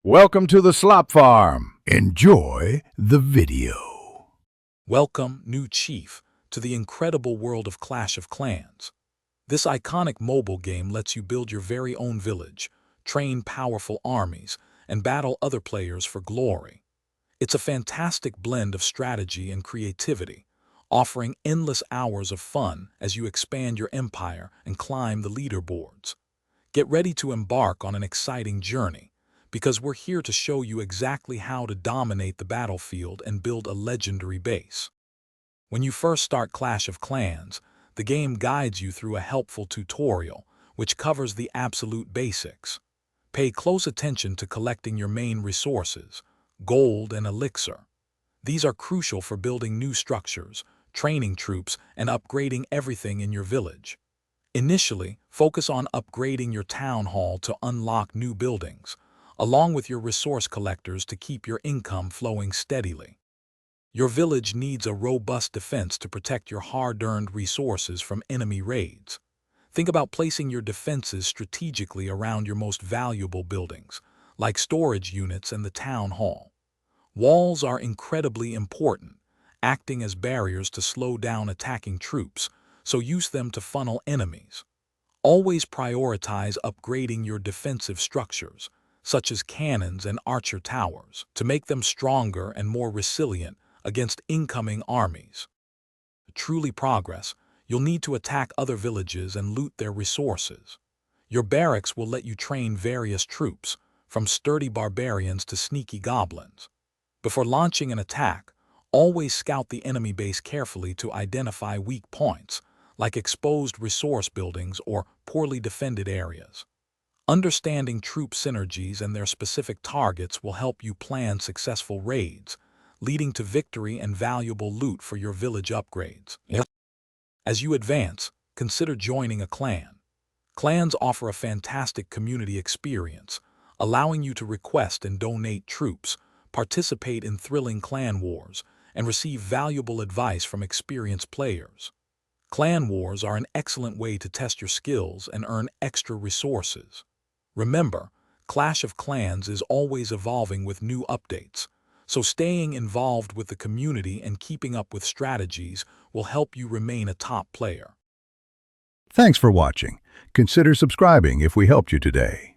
Welcome to the Slop Farm. Enjoy the video. Welcome, new chief, to the incredible world of Clash of Clans. This iconic mobile game lets you build your very own village, train powerful armies, and battle other players for glory. It's a fantastic blend of strategy and creativity, offering endless hours of fun as you expand your empire and climb the leaderboards. Get ready to embark on an exciting journey, because we're here to show you exactly how to dominate the battlefield and build a legendary base. When you first start Clash of Clans, the game guides you through a helpful tutorial, which covers the absolute basics. Pay close attention to collecting your main resources, gold and elixir. These are crucial for building new structures, training troops, and upgrading everything in your village. Initially, focus on upgrading your town hall to unlock new buildings, along with your resource collectors to keep your income flowing steadily. Your village needs a robust defense to protect your hard-earned resources from enemy raids. Think about placing your defenses strategically around your most valuable buildings, like storage units and the town hall. Walls are incredibly important, acting as barriers to slow down attacking troops, so use them to funnel enemies. Always prioritize upgrading your defensive structures, such as cannons and archer towers, to make them stronger and more resilient against incoming armies. To truly progress, you'll need to attack other villages and loot their resources. Your barracks will let you train various troops, from sturdy barbarians to sneaky goblins. Before launching an attack, always scout the enemy base carefully to identify weak points, like exposed resource buildings or poorly defended areas. Understanding troop synergies and their specific targets will help you plan successful raids, leading to victory and valuable loot for your village upgrades. As you advance, consider joining a clan. Clans offer a fantastic community experience, allowing you to request and donate troops, participate in thrilling clan wars, and receive valuable advice from experienced players. Clan wars are an excellent way to test your skills and earn extra resources. Remember, Clash of Clans is always evolving with new updates, so staying involved with the community and keeping up with strategies will help you remain a top player. Thanks for watching. Consider subscribing if we helped you today.